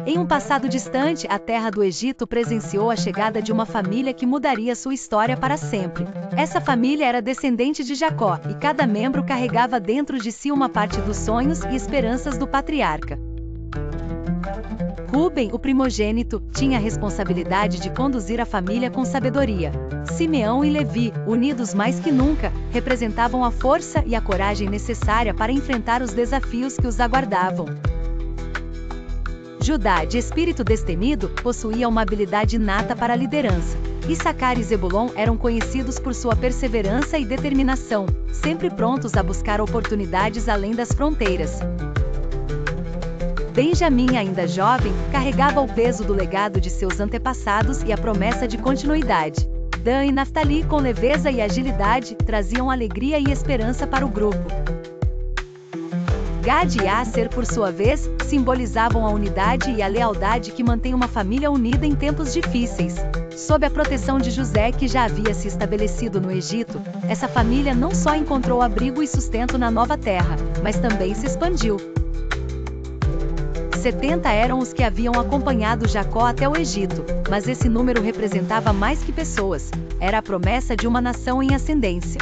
Em um passado distante, a terra do Egito presenciou a chegada de uma família que mudaria sua história para sempre. Essa família era descendente de Jacó, e cada membro carregava dentro de si uma parte dos sonhos e esperanças do patriarca. Rúben, o primogênito, tinha a responsabilidade de conduzir a família com sabedoria. Simeão e Levi, unidos mais que nunca, representavam a força e a coragem necessária para enfrentar os desafios que os aguardavam. Judá, de espírito destemido, possuía uma habilidade inata para a liderança. Issacar e Zebulon eram conhecidos por sua perseverança e determinação, sempre prontos a buscar oportunidades além das fronteiras. Benjamim, ainda jovem, carregava o peso do legado de seus antepassados e a promessa de continuidade. Dan e Naftali, com leveza e agilidade, traziam alegria e esperança para o grupo. Gad e Asser, por sua vez, simbolizavam a unidade e a lealdade que mantém uma família unida em tempos difíceis. Sob a proteção de José, que já havia se estabelecido no Egito, essa família não só encontrou abrigo e sustento na nova terra, mas também se expandiu. 70 eram os que haviam acompanhado Jacó até o Egito, mas esse número representava mais que pessoas. Era a promessa de uma nação em ascendência.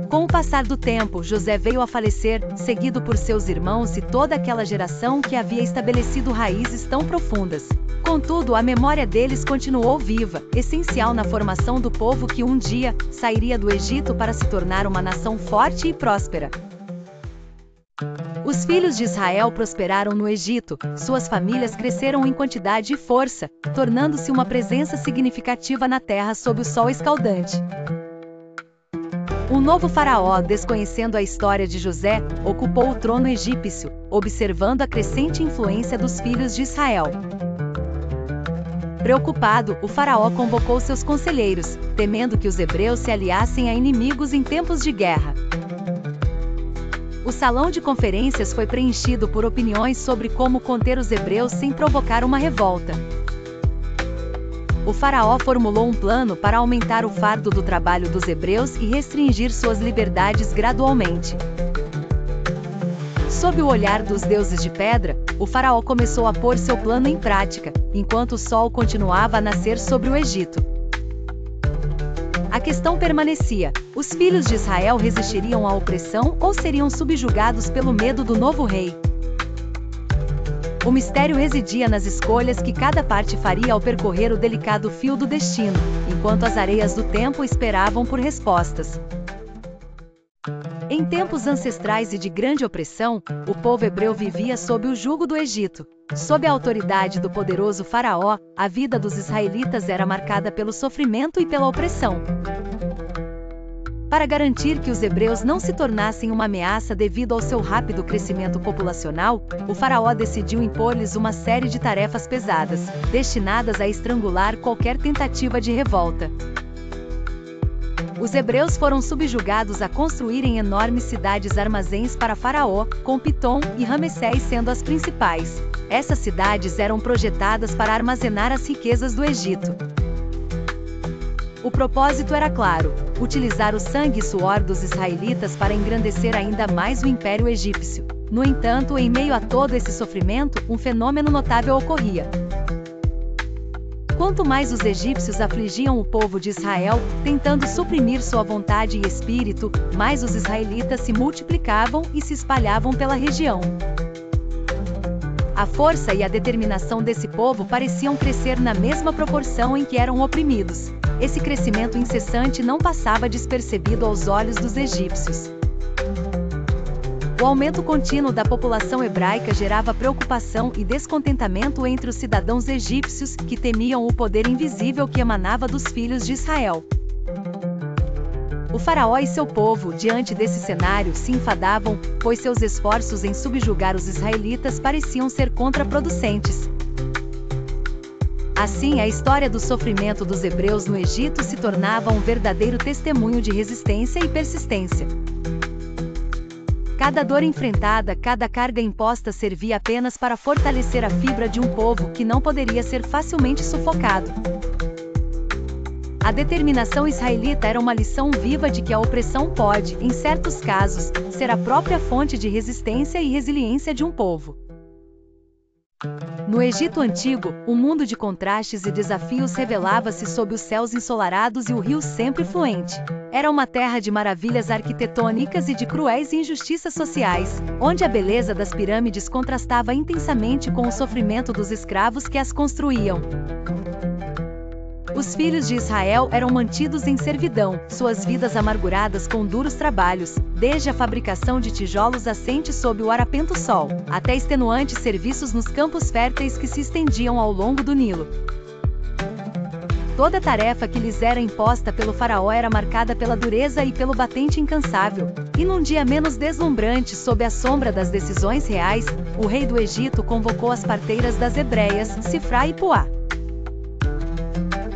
Com o passar do tempo, José veio a falecer, seguido por seus irmãos e toda aquela geração que havia estabelecido raízes tão profundas. Contudo, a memória deles continuou viva, essencial na formação do povo que um dia sairia do Egito para se tornar uma nação forte e próspera. Os filhos de Israel prosperaram no Egito, suas famílias cresceram em quantidade e força, tornando-se uma presença significativa na terra sob o sol escaldante. Um novo faraó, desconhecendo a história de José, ocupou o trono egípcio, observando a crescente influência dos filhos de Israel. Preocupado, o faraó convocou seus conselheiros, temendo que os hebreus se aliassem a inimigos em tempos de guerra. O salão de conferências foi preenchido por opiniões sobre como conter os hebreus sem provocar uma revolta. O faraó formulou um plano para aumentar o fardo do trabalho dos hebreus e restringir suas liberdades gradualmente. Sob o olhar dos deuses de pedra, o faraó começou a pôr seu plano em prática, enquanto o sol continuava a nascer sobre o Egito. A questão permanecia: os filhos de Israel resistiriam à opressão ou seriam subjugados pelo medo do novo rei? O mistério residia nas escolhas que cada parte faria ao percorrer o delicado fio do destino, enquanto as areias do tempo esperavam por respostas. Em tempos ancestrais e de grande opressão, o povo hebreu vivia sob o jugo do Egito. Sob a autoridade do poderoso faraó, a vida dos israelitas era marcada pelo sofrimento e pela opressão. Para garantir que os hebreus não se tornassem uma ameaça devido ao seu rápido crescimento populacional, o faraó decidiu impor-lhes uma série de tarefas pesadas, destinadas a estrangular qualquer tentativa de revolta. Os hebreus foram subjugados a construírem enormes cidades-armazéns para Faraó, com Pitom e Ramessés sendo as principais. Essas cidades eram projetadas para armazenar as riquezas do Egito. O propósito era claro: utilizar o sangue e suor dos israelitas para engrandecer ainda mais o Império Egípcio. No entanto, em meio a todo esse sofrimento, um fenômeno notável ocorria. Quanto mais os egípcios afligiam o povo de Israel, tentando suprimir sua vontade e espírito, mais os israelitas se multiplicavam e se espalhavam pela região. A força e a determinação desse povo pareciam crescer na mesma proporção em que eram oprimidos. Esse crescimento incessante não passava despercebido aos olhos dos egípcios. O aumento contínuo da população hebraica gerava preocupação e descontentamento entre os cidadãos egípcios, que temiam o poder invisível que emanava dos filhos de Israel. O faraó e seu povo, diante desse cenário, se enfadavam, pois seus esforços em subjugar os israelitas pareciam ser contraproducentes. Assim, a história do sofrimento dos hebreus no Egito se tornava um verdadeiro testemunho de resistência e persistência. Cada dor enfrentada, cada carga imposta servia apenas para fortalecer a fibra de um povo que não poderia ser facilmente sufocado. A determinação israelita era uma lição viva de que a opressão pode, em certos casos, ser a própria fonte de resistência e resiliência de um povo. No Egito Antigo, um mundo de contrastes e desafios revelava-se sob os céus ensolarados e o rio sempre fluente. Era uma terra de maravilhas arquitetônicas e de cruéis injustiças sociais, onde a beleza das pirâmides contrastava intensamente com o sofrimento dos escravos que as construíam. Os filhos de Israel eram mantidos em servidão, suas vidas amarguradas com duros trabalhos, desde a fabricação de tijolos assentes sob o arapento sol, até extenuantes serviços nos campos férteis que se estendiam ao longo do Nilo. Toda tarefa que lhes era imposta pelo faraó era marcada pela dureza e pelo batente incansável. E num dia menos deslumbrante, sob a sombra das decisões reais, o rei do Egito convocou as parteiras das hebreias, Sifra e Puá.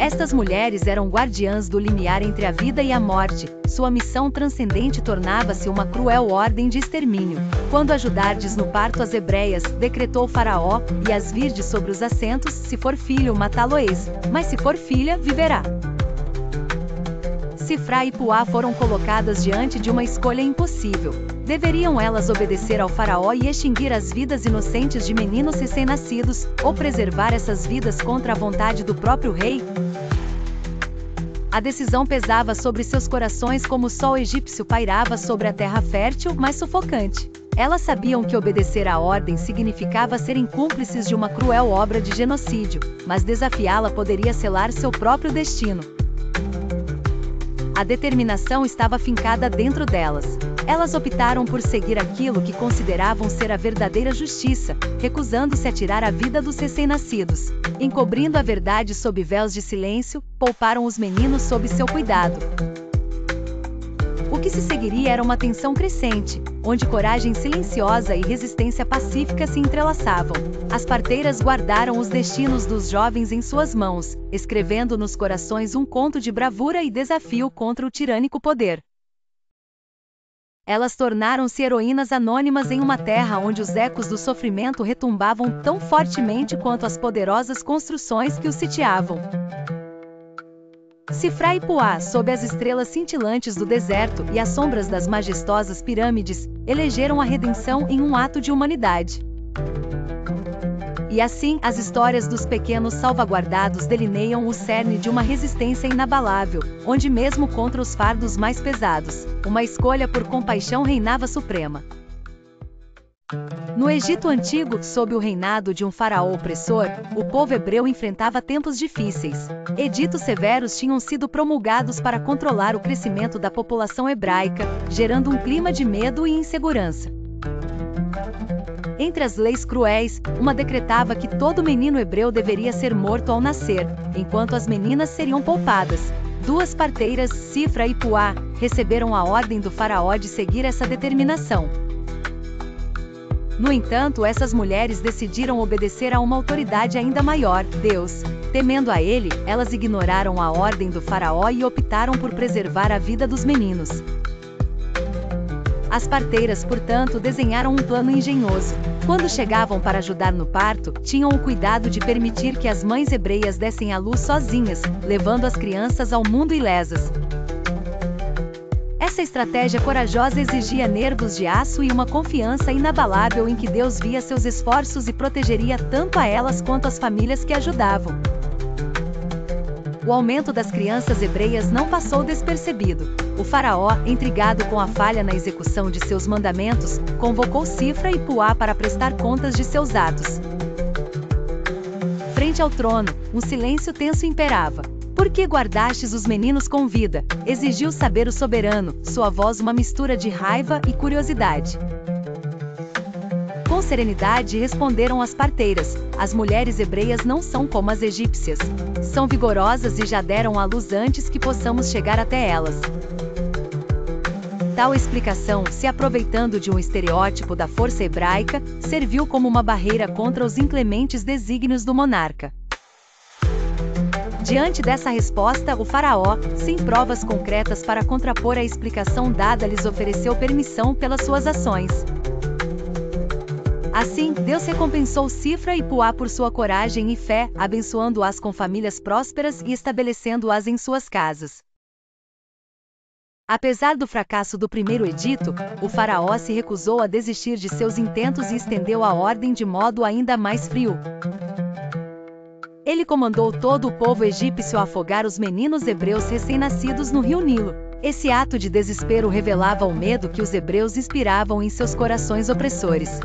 Estas mulheres eram guardiãs do limiar entre a vida e a morte. Sua missão transcendente tornava-se uma cruel ordem de extermínio. Quando ajudardes no parto as hebreias, decretou o faraó, e as virdes sobre os assentos, se for filho, matá-lo-eis, mas se for filha, viverá. Sifra e Puá foram colocadas diante de uma escolha impossível. Deveriam elas obedecer ao faraó e extinguir as vidas inocentes de meninos recém-nascidos, ou preservar essas vidas contra a vontade do próprio rei? A decisão pesava sobre seus corações como o sol egípcio pairava sobre a terra fértil, mas sufocante. Elas sabiam que obedecer à ordem significava serem cúmplices de uma cruel obra de genocídio, mas desafiá-la poderia selar seu próprio destino. A determinação estava fincada dentro delas. Elas optaram por seguir aquilo que consideravam ser a verdadeira justiça, recusando-se a tirar a vida dos recém-nascidos. Encobrindo a verdade sob véus de silêncio, pouparam os meninos sob seu cuidado. O que se seguiria era uma tensão crescente, onde coragem silenciosa e resistência pacífica se entrelaçavam. As parteiras guardaram os destinos dos jovens em suas mãos, escrevendo nos corações um conto de bravura e desafio contra o tirânico poder. Elas tornaram-se heroínas anônimas em uma terra onde os ecos do sofrimento retumbavam tão fortemente quanto as poderosas construções que os sitiavam. Sifra e Puá, sob as estrelas cintilantes do deserto e as sombras das majestosas pirâmides, elegeram a redenção em um ato de humanidade. E assim, as histórias dos pequenos salvaguardados delineiam o cerne de uma resistência inabalável, onde mesmo contra os fardos mais pesados, uma escolha por compaixão reinava suprema. No Egito Antigo, sob o reinado de um faraó opressor, o povo hebreu enfrentava tempos difíceis. Editos severos tinham sido promulgados para controlar o crescimento da população hebraica, gerando um clima de medo e insegurança. Entre as leis cruéis, uma decretava que todo menino hebreu deveria ser morto ao nascer, enquanto as meninas seriam poupadas. Duas parteiras, Sifra e Puá, receberam a ordem do faraó de seguir essa determinação. No entanto, essas mulheres decidiram obedecer a uma autoridade ainda maior, Deus. Temendo a ele, elas ignoraram a ordem do faraó e optaram por preservar a vida dos meninos. As parteiras, portanto, desenharam um plano engenhoso. Quando chegavam para ajudar no parto, tinham o cuidado de permitir que as mães hebreias dessem à luz sozinhas, levando as crianças ao mundo ilesas. Essa estratégia corajosa exigia nervos de aço e uma confiança inabalável em que Deus via seus esforços e protegeria tanto a elas quanto as famílias que ajudavam. O aumento das crianças hebreias não passou despercebido. O faraó, intrigado com a falha na execução de seus mandamentos, convocou Sifra e Puá para prestar contas de seus atos. Frente ao trono, um silêncio tenso imperava. Por que guardastes os meninos com vida? Exigiu saber o soberano, sua voz uma mistura de raiva e curiosidade. Com serenidade responderam as parteiras: as mulheres hebreias não são como as egípcias. São vigorosas e já deram à luz antes que possamos chegar até elas. Tal explicação, se aproveitando de um estereótipo da força hebraica, serviu como uma barreira contra os inclementes desígnios do monarca. Diante dessa resposta, o faraó, sem provas concretas para contrapor a explicação dada, lhes ofereceu permissão pelas suas ações. Assim, Deus recompensou Sifra e Puá por sua coragem e fé, abençoando-as com famílias prósperas e estabelecendo-as em suas casas. Apesar do fracasso do primeiro edito, o faraó se recusou a desistir de seus intentos e estendeu a ordem de modo ainda mais frio. Ele comandou todo o povo egípcio a afogar os meninos hebreus recém-nascidos no rio Nilo. Esse ato de desespero revelava o medo que os hebreus inspiravam em seus corações opressores.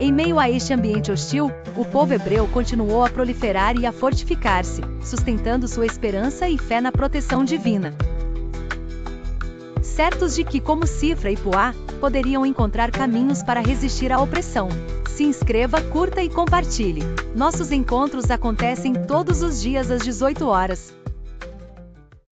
Em meio a este ambiente hostil, o povo hebreu continuou a proliferar e a fortificar-se, sustentando sua esperança e fé na proteção divina. Certos de que, como Cifra e Puá, poderiam encontrar caminhos para resistir à opressão. Se inscreva, curta e compartilhe. Nossos encontros acontecem todos os dias às 18 horas.